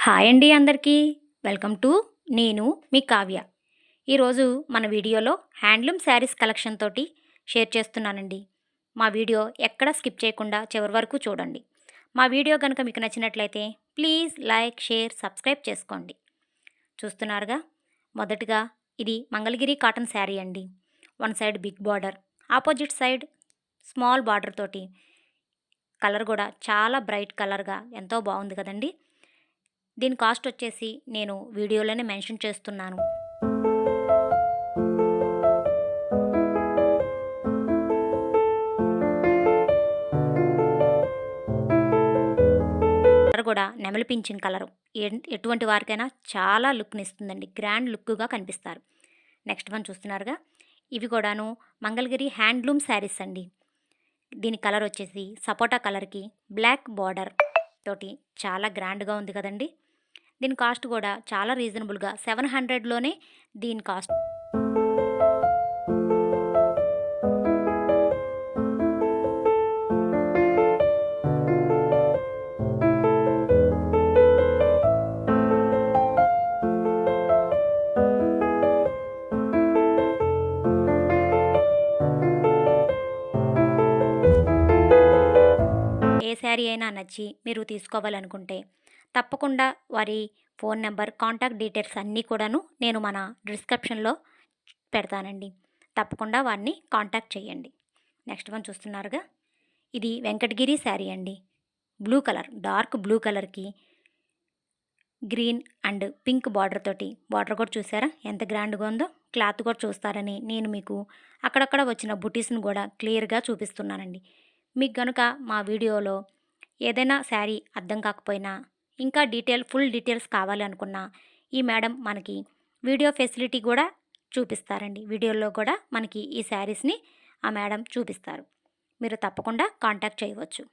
Hi అండి అందరికీ. Welcome to నేను మీ కావ్య. ఈరోజు మన వీడియోలో హ్యాండ్లూమ్ శారీస్ కలెక్షన్ తోటి షేర్ చేస్తున్నానండి. మా వీడియో ఎక్కడ స్కిప్ చేయకుండా చివరి వరకు చూడండి. మా వీడియో కనుక మీకు నచ్చినట్లయితే ప్లీజ్ లైక్, షేర్, సబ్స్క్రైబ్ చేసుకోండి. చూస్తున్నారుగా, మొదటగా ఇది మంగళగిరి కాటన్ శారీ అండి. One side big border, opposite side small border తోటి కలర్ కూడా చాలా బ్రైట్ కలర్గా ఎంతో బాగుంది కదండి. దీని కాస్ట్ వచ్చేసి నేను వీడియోలోనే మెన్షన్ చేస్తున్నాను. కలర్ కూడా నెమలి పింఛన్ కలరు. ఎటువంటి వారికైనా చాలా లుక్ని ఇస్తుందండి. గ్రాండ్ లుక్గా కనిపిస్తారు. నెక్స్ట్ వన్ చూస్తున్నారుగా, ఇవి కూడాను మంగళగిరి హ్యాండ్లూమ్ శారీస్ అండి. దీని కలర్ వచ్చేసి సపోటా కలర్కి బ్లాక్ బార్డర్ తోటి చాలా గ్రాండ్గా ఉంది కదండి. దీని కాస్ట్ కూడా చాలా రీజనబుల్గా 700లోనే దీని కాస్ట్. ఏ శారీ అయినా నచ్చి మీరు తీసుకోవాలనుకుంటే తప్పకుండా వారి ఫోన్ నెంబర్, కాంటాక్ట్ డీటెయిల్స్ అన్నీ కూడాను నేను మన డిస్క్రిప్షన్లో పెడతానండి. తప్పకుండా వారిని కాంటాక్ట్ చేయండి. నెక్స్ట్ వన్ చూస్తున్నారుగా, ఇది వెంకటగిరి శారీ అండి. బ్లూ కలర్, డార్క్ బ్లూ కలర్కి గ్రీన్ అండ్ పింక్ బార్డర్ తోటి, బార్డర్ కూడా చూసారా ఎంత గ్రాండ్గా ఉందో. క్లాత్ కూడా చూస్తారని నేను మీకు అక్కడక్కడ వచ్చిన బుటీస్ని కూడా క్లియర్గా చూపిస్తున్నానండి. మీకు కనుక మా వీడియోలో ఏదైనా శారీ అర్థం కాకపోయినా, ఇంకా ఫుల్ డీటెయిల్స్ కావాలి అనుకున్నా, ఈ మేడం మనకి వీడియో ఫెసిలిటీ కూడా చూపిస్తారండి. వీడియోలో కూడా మనకి ఈ శారీస్ని ఆ మేడం చూపిస్తారు. మీరు తప్పకుండా కాంటాక్ట్ చేయవచ్చు.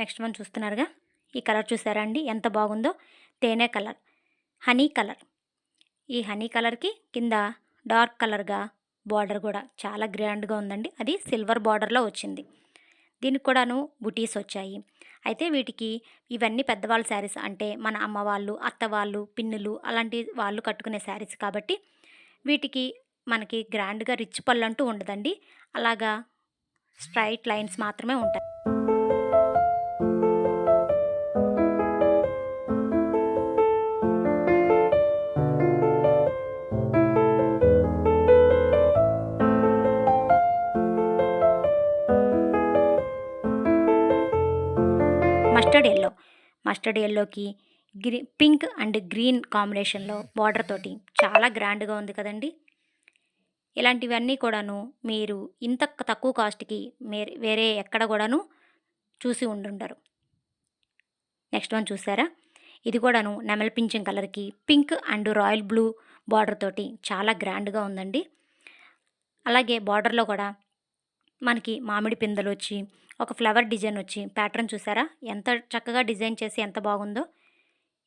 నెక్స్ట్ వన్ చూస్తున్నారుగా, ఈ కలర్ చూసారా అండి ఎంత బాగుందో. తేనె కలర్, హనీ కలర్. ఈ హనీ కలర్కి కింద డార్క్ కలర్గా బార్డర్ కూడా చాలా గ్రాండ్గా ఉందండి. అది సిల్వర్ బార్డర్లో వచ్చింది. దీనికి కూడాను బుటీస్ వచ్చాయి. అయితే వీటికి ఇవన్నీ పెద్దవాళ్ళ శారీస్, అంటే మన అమ్మ వాళ్ళు, అత్త వాళ్ళు, పిన్నులు అలాంటి వాళ్ళు కట్టుకునే శారీస్ కాబట్టి వీటికి మనకి గ్రాండ్గా రిచ్ పళ్ళు అంటూ ఉండదండి. అలాగా స్ట్రైట్ లైన్స్ మాత్రమే ఉంటాయి. మస్టర్డ్ ఎల్లోకి పింక్ అండ్ గ్రీన్ కాంబినేషన్లో బార్డర్ తోటి చాలా గ్రాండ్గా ఉంది కదండి. ఇలాంటివన్నీ కూడాను మీరు ఇంత తక్కువ కాస్ట్కి వేరే ఎక్కడ కూడాను చూసి ఉండుండరు. నెక్స్ట్ వన్ చూసారా, ఇది కూడాను నెమలి పింఛన్ కలర్కి pink and royal blue border తోటి చాలా గ్రాండ్గా ఉందండి. అలాగే బార్డర్లో కూడా మనకి మామిడి పిందెలు వచ్చి ఒక ఫ్లవర్ డిజైన్ వచ్చి ప్యాటర్న్ చూసారా ఎంత చక్కగా డిజైన్ చేసి ఎంత బాగుందో.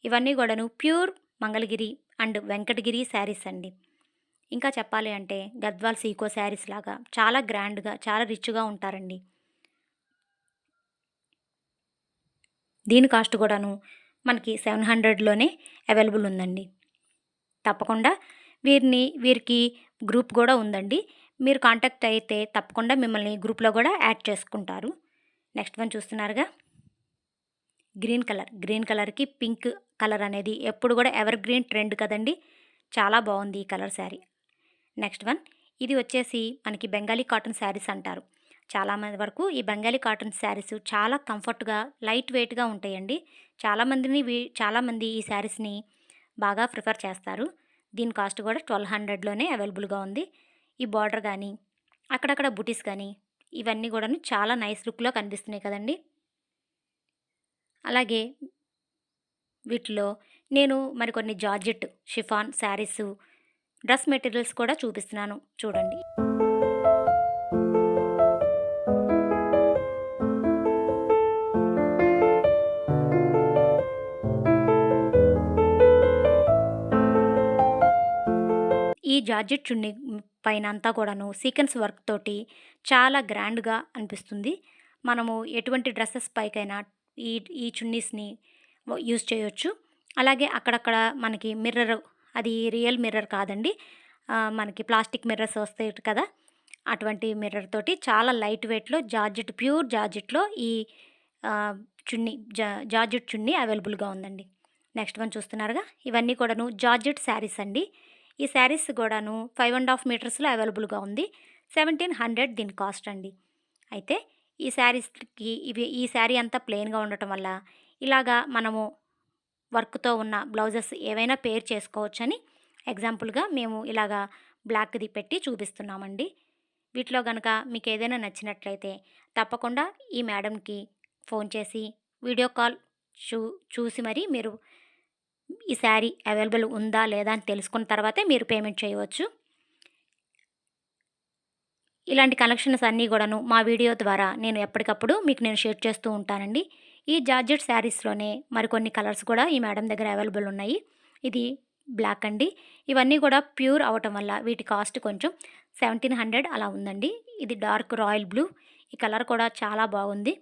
ఇవన్నీ కూడాను ప్యూర్ మంగళగిరి అండ్ వెంకటగిరి శారీస్ అండి. ఇంకా చెప్పాలి అంటే గద్వాల్ సీకో శారీస్ లాగా చాలా గ్రాండ్గా, చాలా రిచ్గా ఉంటారండి. దీని కాస్ట్ కూడాను మనకి 700లోనే అవైలబుల్ ఉందండి. తప్పకుండా వీరికి గ్రూప్ కూడా ఉందండి. మీరు కాంటాక్ట్ అయితే తప్పకుండా మిమ్మల్ని గ్రూప్లో కూడా యాడ్ చేసుకుంటారు. నెక్స్ట్ వన్ చూస్తున్నారుగా, గ్రీన్ కలర్కి పింక్ కలర్ అనేది ఎప్పుడు కూడా ఎవర్ గ్రీన్ ట్రెండ్ కదండి. చాలా బాగుంది ఈ కలర్ శారీ. నెక్స్ట్ వన్, ఇది వచ్చేసి మనకి బెంగాలీ కాటన్ శారీస్ అంటారు. చాలామంది వరకు ఈ బెంగాలీ కాటన్ శారీస్ చాలా కంఫర్ట్గా, లైట్ వెయిట్గా ఉంటాయండి. చాలామంది ఈ శారీస్ని బాగా ప్రిఫర్ చేస్తారు. దీని కాస్ట్ కూడా 1200లోనే అవైలబుల్గా ఉంది. ఈ బార్డర్ కానీ, అక్కడక్కడ బుటీస్ కానీ ఇవన్నీ కూడా చాలా నైస్ లుక్లో కనిపిస్తున్నాయి కదండి. అలాగే వీటిలో నేను మరికొన్ని georgette, chiffon saris, dress materials కూడా చూపిస్తున్నాను చూడండి. ఈ జార్జెట్ చున్నీ పైన అంతా కూడాను సీక్వెన్స్ వర్క్ తోటి చాలా గ్రాండ్గా అనిపిస్తుంది. మనము ఎటువంటి డ్రెస్సెస్ పైకైనా ఈ చున్నీస్ని యూజ్ చేయొచ్చు. అలాగే అక్కడక్కడ మనకి మిర్రర్, అది రియల్ మిర్రర్ కాదండి. మనకి ప్లాస్టిక్ మిర్రర్స్ వస్తాయి కదా! అటువంటి మిర్రర్ తోటి చాలా లైట్ వెయిట్‌లో జార్జెట్, ప్యూర్ జార్జెట్‌లో ఈ ఆహ్, చున్నీ జార్జెట్ చున్నీ అవైలబుల్‌గా ఉందండి. నెక్స్ట్ వన్ చూస్తున్నారుగా, ఇవన్నీ కూడాను జార్జెట్ శారీస్ అండి. ఈ శారీస్ కూడాను 5½ మీటర్స్‌లో అవైలబుల్‌గా ఉంది. 1700 దీని కాస్ట్ అండి. అయితే ఈ శారీస్‌కి ఈ శారీ అంతా ప్లెయిన్‌గా ఉండటం వల్ల ఇలాగా మనము వర్క్‌తో ఉన్న బ్లౌజెస్ ఏవైనా పేర్ చేసుకోవచ్చని ఎగ్జాంపుల్‌గా మేము ఇలాగా బ్లాక్‌ది పెట్టి చూపిస్తున్నామండి. వీటిలో గనక మీకేదైనా నచ్చినట్లయితే తప్పకుండా ఈ మేడంకి ఫోన్ చేసి వీడియో కాల్ చూ చూసి మరి మీరు ఈ శారీ అవైలబుల్ ఉందా లేదా అని తెలుసుకున్న తర్వాతే మీరు పేమెంట్ చేయవచ్చు. ఇలాంటి కలెక్షన్స్ అన్నీ గూడాను మా వీడియో ద్వారా నేను ఎప్పటికప్పుడు మీకు నేను షేర్ చేస్తూ ఉంటానండి. ఈ జార్జెట్ శారీస్‌లోనే మరికొన్ని కలర్స్ కూడా ఈ మేడం దగ్గర అవైలబుల్ ఉన్నాయి. ఇది బ్లాక్ అండి. ఇవన్నీ గూడా ప్యూర్ అవ్వటం వల్ల వీటి కాస్ట్ కొంచెం 1700 అలా ఉందండి. ఇది డార్క్ రాయల్ బ్లూ. ఈ కలర్ కూడా చాలా బాగుంది.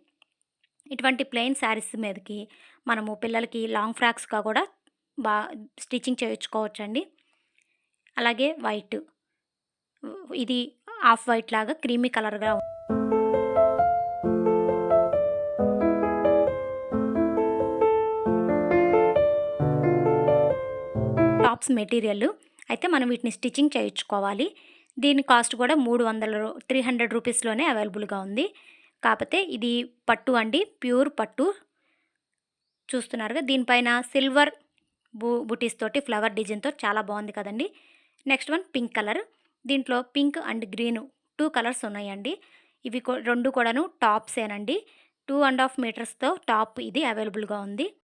ఇటువంటి ప్లెయిన్ శారీస్ మీదకి మనము పిల్లలకి లాంగ్ ఫ్రాక్స్‌గా కూడా బా స్టిచ్చింగ్ చేయించుకోవచ్చండి. అలాగే వైట్, ఇది ఆఫ్ వైట్ లాగా క్రీమీ కలర్‌గా టాప్స్ మెటీరియల్. అయితే మనం వీటిని స్టిచ్చింగ్ చేయించుకోవాలి. దీని కాస్ట్ కూడా 300 రూపీస్‌లోనే అవైలబుల్‌గా ఉంది. కాపోతే ఇది పట్టు అండి. ప్యూర్ పట్టు. చూస్తున్నారుగా, దీనిపైన సిల్వర్ బుటీస్ తోటి ఫ్లవర్ డిజైన్‌తో చాలా బాగుంది కదండీ! Next one pink colour. దీంట్లో పింక్ అండ్ గ్రీను 2 కలర్స్ ఉన్నాయండి. ఇవి 2 కూడాను టాప్సేనండి. 2½ మీటర్స్‌తో టాప్ ఇది అవైలబుల్‌గా ఉంది.